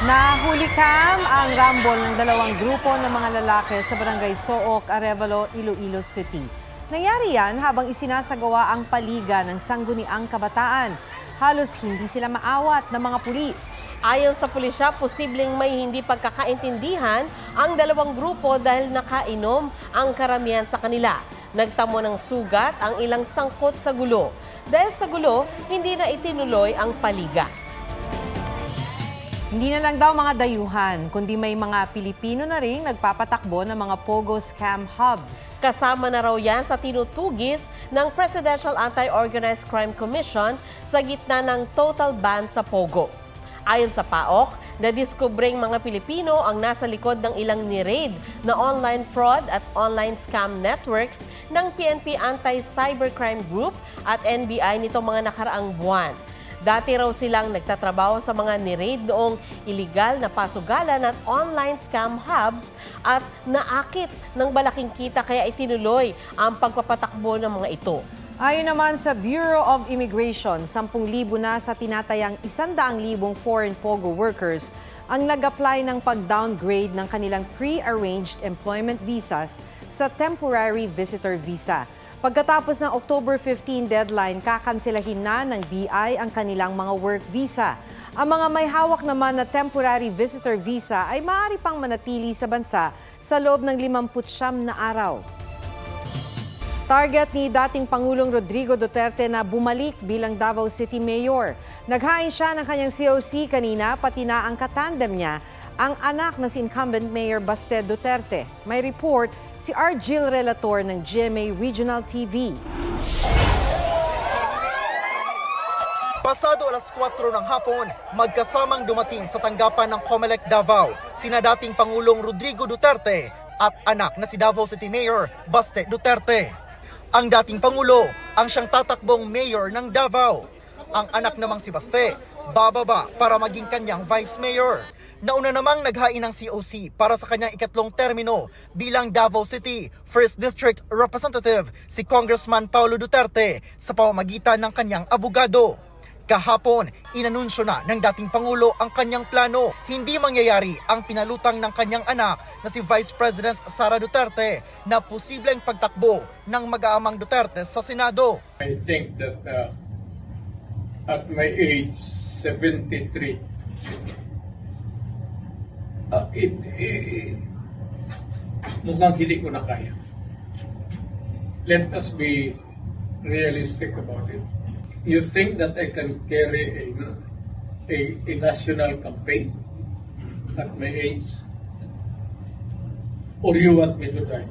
Nahuli kam ang rambol ng dalawang grupo ng mga lalaki sa barangay Sook, Arevalo, Iloilo City. Nangyari yan habang isinasagawa ang paliga ng sangguniang kabataan. Halos hindi sila maawat ng mga pulis. Ayon sa pulisya, posibleng may hindi pagkakaintindihan ang dalawang grupo dahil nakainom ang karamihan sa kanila. Nagtamo ng sugat ang ilang sangkot sa gulo. Dahil sa gulo, hindi na itinuloy ang paliga. Hindi na lang daw mga dayuhan, kundi may mga Pilipino na rin nagpapatakbo ng mga Pogo scam hubs. Kasama na raw yan sa tinutugis ng Presidential Anti-Organized Crime Commission sa gitna ng total ban sa Pogo. Ayon sa PAOK, nadiskubring mga Pilipino ang nasa likod ng ilang ni-raid na online fraud at online scam networks ng PNP Anti-Cybercrime Group at NBI nitong mga nakaraang buwan. Dati raw silang nagtatrabaho sa mga ni-raid noong iligal na pasugalan at online scam hubs at naakit ng malaking kita kaya itinuloy ang pagpapatakbo ng mga ito. Ayon naman sa Bureau of Immigration, 10,000 na sa tinatayang 100,000 foreign Pogo workers ang nag-apply ng pag-downgrade ng kanilang pre-arranged employment visas sa temporary visitor visa. Pagkatapos ng October 15 deadline, kakanselahin na ng BI ang kanilang mga work visa. Ang mga may hawak naman na temporary visitor visa ay maaari pang manatili sa bansa sa loob ng 59 na araw. Target ni dating Pangulong Rodrigo Duterte na bumalik bilang Davao City Mayor. Naghain siya ng kanyang COC kanina, pati na ang katandem niya, ang anak na si incumbent Mayor Baste Duterte. May report si Argil Relator ng GMA Regional TV. Pasado alas 4 ng hapon, magkasamang dumating sa tanggapan ng COMELEC Davao sina dating Pangulong Rodrigo Duterte at anak na si Davao City Mayor Baste Duterte. Ang dating Pangulo ang siyang tatakbong mayor ng Davao. Ang anak namang si Baste, bababa para maging kanyang vice mayor. Nauna namang naghain ng COC para sa kanyang ikatlong termino bilang Davao City 1st District Representative si Congressman Paulo Duterte sa pamamagitan ng kanyang abogado. Kahapon, inanunsyo na ng dating Pangulo ang kanyang plano. Hindi mangyayari ang pinalutang ng kanyang anak na si Vice President Sara Duterte na posibleng pagtakbo ng mag-aamang Duterte sa Senado. I think that at my age, 73, mukhang hindi ko na kaya. Let us be realistic about it. You think that I can carry a national campaign at my age? Or you want me to die?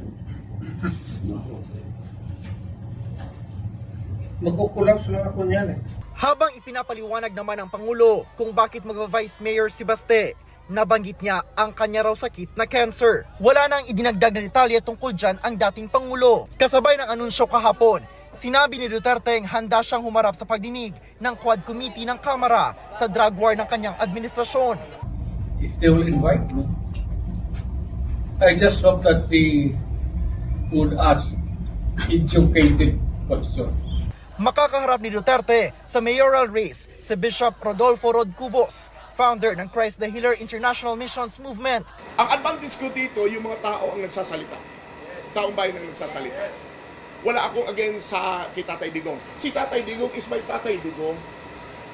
Magkukulaps lang ako niyan eh. Habang ipinapaliwanag naman ng Pangulo kung bakit mag-vice mayor si Baste, nabanggit niya ang kanya raw sakit na cancer. Wala nang idinagdag na detalye tungkol dyan ang dating Pangulo. Kasabay ng anunsyo kahapon, sinabi ni Duterte handa siyang humarap sa pagdinig ng Quad Committee ng Kamara sa drug war ng kanyang administrasyon. If they will invite me, I just hope that they would ask educated questions. Makakaharap ni Duterte sa mayoral race si Bishop Rodolfo Rod Cubos, founder ng Christ the Healer International Missions Movement. Ang advantage ko dito, yung mga tao ang nagsasalita. Taong bayan ang nagsasalita. Wala akong against sa kay Tatay Digong. Si Tatay Digong is my Tatay Digong.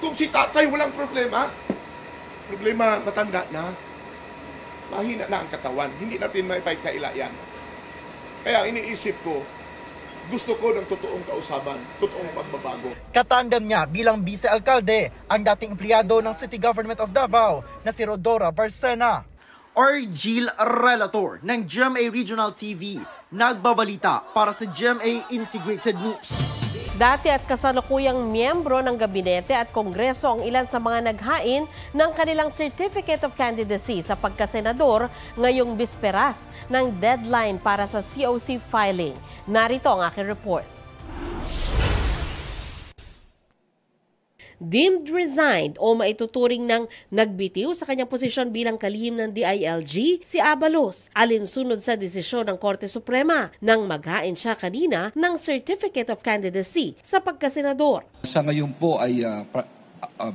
Kung si Tatay walang problema, matanda na, mahina na ang katawan. Hindi natin may pagkaila yan. Kaya iniisip ko, gusto ko ng totoong kausaban, totoong pagbabago. Katandem niya bilang vice-alkalde ang dating empleyado ng City Government of Davao na si Rodora Barcena. Argil Relator ng GMA Regional TV, nagbabalita para sa GMA Integrated News. Dati at kasalukuyang miyembro ng gabinete at kongreso ang ilan sa mga naghain ng kanilang Certificate of Candidacy sa pagkasenador ngayong bisperas ng deadline para sa COC filing. Narito ang aking report. Deemed resigned o maituturing ng nagbitiw sa kanyang posisyon bilang kalihim ng DILG si Abalos, alinsunod sa desisyon ng Korte Suprema nang maghain siya kanina ng Certificate of Candidacy sa pagkasenador. Sa ngayon po ay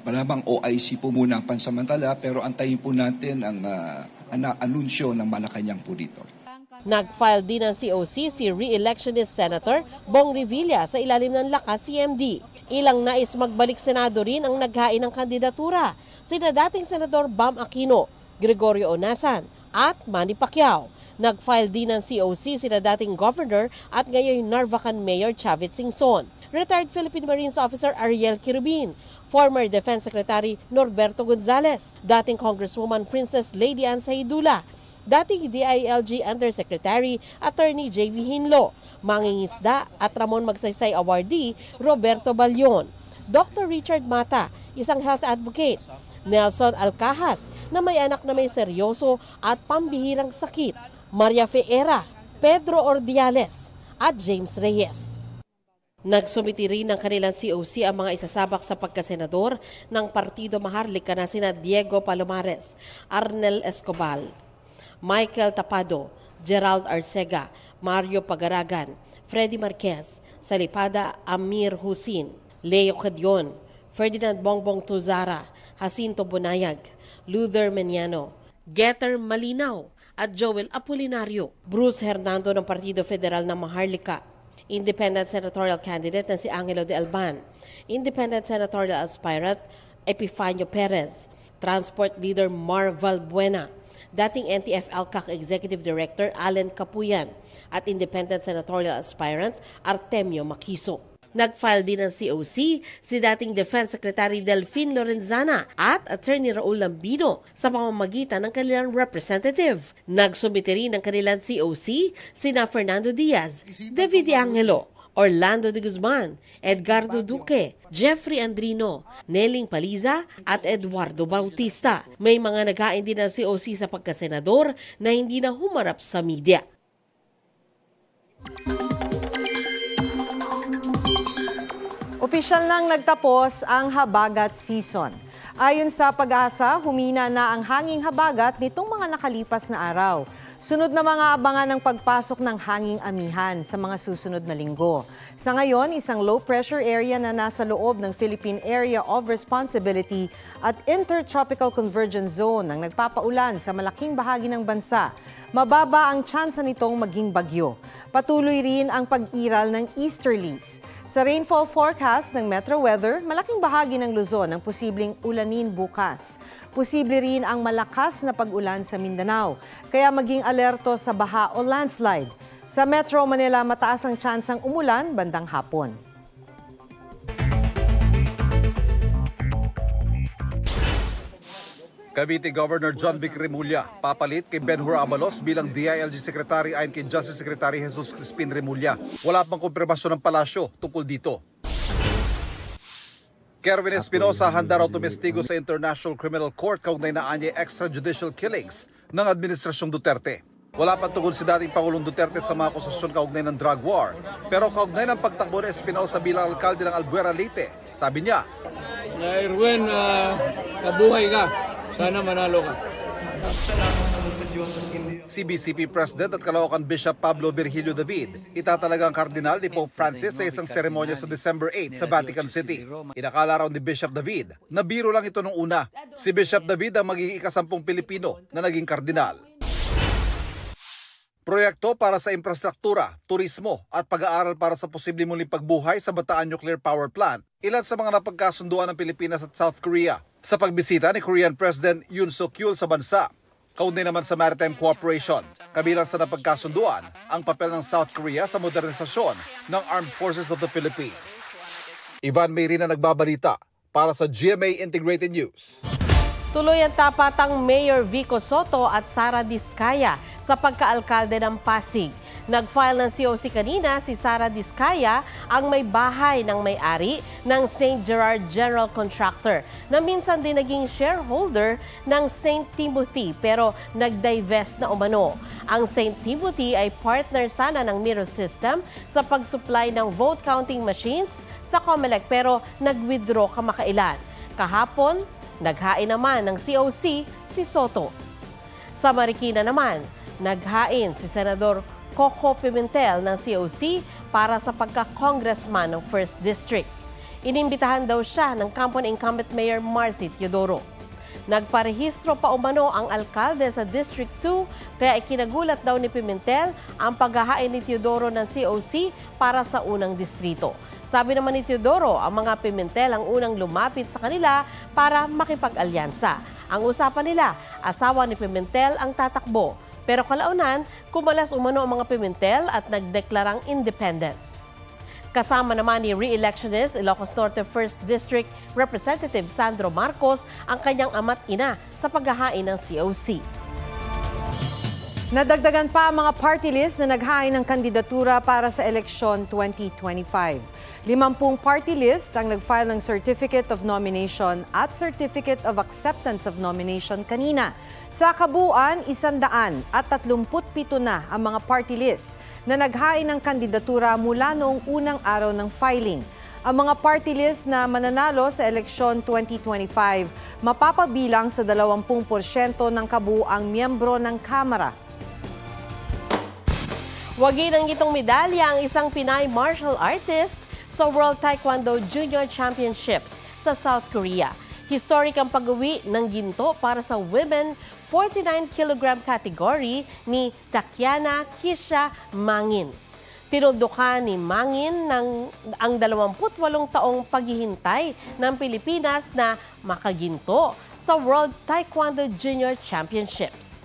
malamang OIC po muna pansamantala, pero antayin po natin ang anunsyo ng Malacanang po dito. Nag-file din ng COC si re-electionist Senator Bong Revilla sa ilalim ng lakas CMD. Ilang nais magbalik Senado rin ang naghain ng kandidatura, sina dating Senador Bam Aquino, Gregorio Onasan at Manny Pacquiao. Nag-file din ng COC sina dating Governor at ngayon Narvacan Mayor Chavit Singson, retired Philippine Marines Officer Ariel Quirubin, former Defense Secretary Norberto Gonzales, dating Congresswoman Princess Lady Ann Sahidula, dating DILG Undersecretary Attorney J.V. Hinlo, mangingisda at Ramon Magsaysay Awardee Roberto Balyon, Dr. Richard Mata, isang health advocate, Nelson Alcajas na may anak na may seryoso at pambihirang sakit, Maria Feera, Pedro Ordiales at James Reyes. Nagsumiti rin ng kanilang COC ang mga isasabak sa pagkasenador ng Partido Maharlika na sina Diego Palomares, Arnel Escobar, Michael Tapado, Gerald Arcega, Mario Pagaragan, Freddy Marquez, Salipada Amir Husin, Leo Cadion, Ferdinand Bongbong Tuzara, Jacinto Bonayag, Luther Meniano, Getter Malinaw at Joel Apolinario. Bruce Hernando ng Partido Federal ng Maharlika, Independent Senatorial Candidate na si Angelo de Alban, Independent Senatorial Aspirant Epifanio Perez, Transport Leader Mar Valbuena, dating NTF-ALCAC Executive Director Allen Capuyan at Independent Senatorial Aspirant Artemio Maquiso. Nag-file din ng COC si dating Defense Secretary Delfin Lorenzana at Attorney Raul Lambino sa pamamagitan ng kanilang representative. Nagsumite rin ng kanilang COC sina Fernando Diaz, David Angelo, Orlando de Guzman, Edgardo Duque, Jeffrey Andrino, Neling Paliza at Eduardo Bautista. May mga naghain din ng COC sa pagkasenador na hindi na humarap sa media. Opisyal nang nagtapos ang habagat season. Ayon sa Pag-asa, humina na ang hanging habagat nitong mga nakalipas na araw. Sunod na mga abangan ng pagpasok ng hanging amihan sa mga susunod na linggo. Sa ngayon, isang low-pressure area na nasa loob ng Philippine Area of Responsibility at Intertropical Convergence Zone ang nagpapaulan sa malaking bahagi ng bansa. Mababa ang tsansa nitong maging bagyo. Patuloy rin ang pag-iral ng easterlies. Sa rainfall forecast ng Metro Weather, malaking bahagi ng Luzon ang posibleng ulanin bukas. Posible rin ang malakas na pag-ulan sa Mindanao, kaya maging alerto sa baha o landslide. Sa Metro Manila, mataas ang tsansang umulan bandang hapon. Cavite Governor John Vic Remulla papalit kay Ben-Hur Abalos bilang DILG Secretary ayon kay Justice Secretary Jesus Crispin Remulla. Wala pang kumpirmasyon ng palasyo tungkol dito. Kerwin Espinosa handa raw tumestigo sa International Criminal Court kaugnay na anya extrajudicial killings ng Administrasyong Duterte. Wala pang tugon si dating Pangulong Duterte sa mga akusasyon kaugnay ng drug war. Pero kaugnay ng pagtakbo ni Espinosa bilang alkalde ng Albuera, Leyte, sabi niya, Erwin, nabuhay ka. Sana manalo ka. CBCP President at Caloocan Bishop Pablo Virgilio David itatalaga ang kardinal ni Pope Francis sa isang seremonya sa December 8 sa Vatican City. Inakala raw ni Bishop David na biro lang ito nung una. Si Bishop David ang magiging ika-10 Pilipino na naging kardinal. Proyekto para sa infrastruktura, turismo at pag-aaral para sa posibleng muling pagbuhay sa Bataan Nuclear Power Plant. Ilan sa mga napagkasunduan ng Pilipinas at South Korea sa pagbisita ni Korean President Yoon Suk-yeol sa bansa. Kaugnay naman sa Maritime Cooperation, kabilang sa napagkasunduan ang papel ng South Korea sa modernisasyon ng Armed Forces of the Philippines. Ivan Mayrina nagbabalita para sa GMA Integrated News. Tuloy ang tapatang Mayor Vico Soto at Sara Diskaya sa pagkaalkalde ng Pasig. Nag-file ng COC kanina si Sara Diskaya, ang may bahay ng may-ari ng St. Gerard General Contractor na minsan din naging shareholder ng St. Timothy pero nag-divest na umano. Ang St. Timothy ay partner sana ng Miro System sa pag-supply ng vote counting machines sa COMELEC pero nag-withdraw kamakailan. Kahapon, naghain naman ng COC si Soto. Sa Marikina naman, naghain si Senador Coco Pimentel ng COC para sa pagka-congressman ng 1st District. Inimbitahan daw siya ng Campo incumbent Mayor Marcy Teodoro. Nagparehistro pa umano ang alkalde sa District 2 kaya ikinagulat daw ni Pimentel ang paghahain ni Teodoro ng COC para sa unang distrito. Sabi naman ni Teodoro, ang mga Pimentel ang unang lumapit sa kanila para makipag-alyansa. Ang usapan nila, asawa ni Pimentel ang tatakbo. Pero kalaunan, kumalas umano ang mga Pimentel at nagdeklarang independent. Kasama naman ni re-electionist Ilocos Norte 1st District Representative Sandro Marcos ang kanyang ama't ina sa paghahain ng COC. Nadagdagan pa ang mga party list na naghain ng kandidatura para sa eleksyon 2025. 50 party list ang nag-file ng Certificate of Nomination at Certificate of Acceptance of Nomination kanina. Sa kabuuan, 137 na ang mga party list na naghain ng kandidatura mula noong unang araw ng filing. Ang mga party list na mananalo sa eleksyon 2025 mapapabilang sa 20% ng kabuuang miyembro ng Kamara. Wagi ng gitong medalya ang isang Pinay martial artist sa World Taekwondo Junior Championships sa South Korea. Historic ang pag-uwi ng ginto para sa women 49 kg category ni Takiana Kisha Mangin. Tinuldukan ni Mangin ang 28 taong paghihintay ng Pilipinas na makaginto sa World Taekwondo Junior Championships.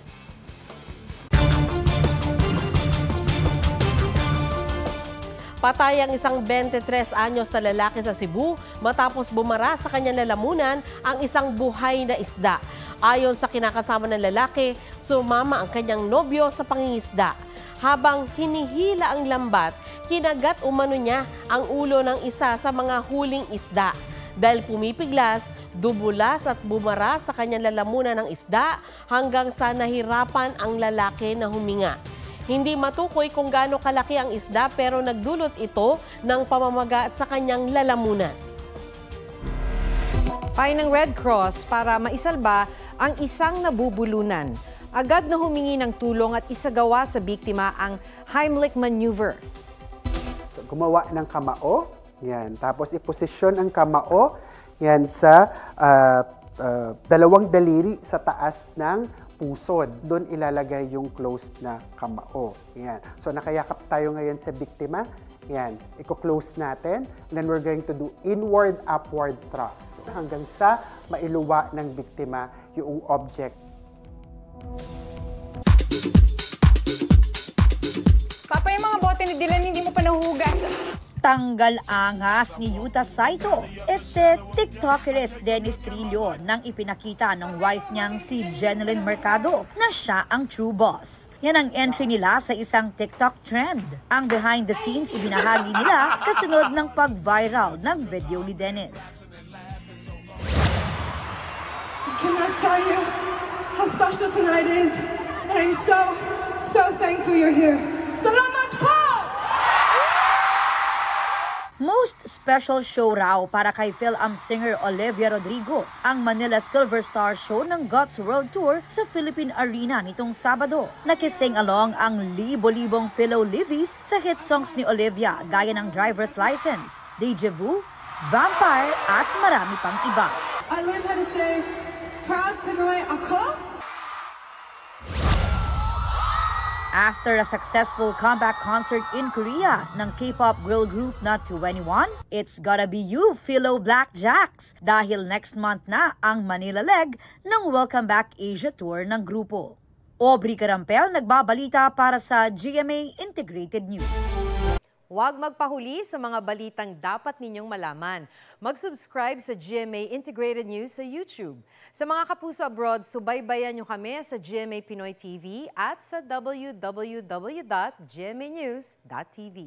Patay ang isang 23 anyos na lalaki sa Cebu matapos bumara sa kanyang lalamunan ang isang buhay na isda. Ayon sa kinakasama ng lalaki, sumama ang kanyang nobyo sa pangingisda. Habang hinihila ang lambat, kinagat umano niya ang ulo ng isa sa mga huling isda. Dahil pumipiglas, dumulas at bumara sa kanyang lalamunan ng isda hanggang sa nahirapan ang lalaki na huminga. Hindi matukoy kung gaano kalaki ang isda pero nagdulot ito ng pamamaga sa kanyang lalamunan. Payo ng Red Cross para maisalba ang isang nabubulunan. Agad na humingi ng tulong at isagawa sa biktima ang Heimlich maneuver. Gumawa ng kamao, yan. Tapos iposisyon ang kamao yan sa dalawang daliri sa taas ng pusod. Doon ilalagay yung closed na kamao. Yan. So nakayakap tayo ngayon sa biktima. Yan. Iko-close natin. And then we're going to do inward-upward thrust hanggang sa mailuwa ng biktima yung object. Papa, yung mga bote ni Dylan hindi mo pa nahuhugas. Tanggal angas ni Yuta Saito, TikTokeres Dennis Trillo nang ipinakita ng wife niyang si Jeneline Mercado na siya ang true boss. Yan ang entry nila sa isang TikTok trend. Ang behind the scenes ibinahagi nila kasunod ng pag-viral ng video ni Dennis. I cannot tell you how special tonight is. And I'm so thankful you're here. Salamat po! Most special show raw para kay Phil-Am singer Olivia Rodrigo ang Manila Silver Star Show ng God's World Tour sa Philippine Arena nitong Sabado. Nakising along ang libo-libong Philo Livies sa hit songs ni Olivia gaya ng Driver's License, Deja Vu, Vampire at marami pang iba. I learned how to say, proud Pinoy ako. After a successful comeback concert in Korea ng K-pop girl group na 2NE1, it's gotta be you, Philo Blackjacks, dahil next month na ang Manila leg ng Welcome Back Asia Tour ng grupo. Aubrey Carampel nagbabalita para sa GMA Integrated News. Huwag magpahuli sa mga balitang dapat ninyong malaman. Mag-subscribe sa GMA Integrated News sa YouTube. Sa mga kapuso abroad, subaybayan nyo kami sa GMA Pinoy TV at sa www.gmanews.tv.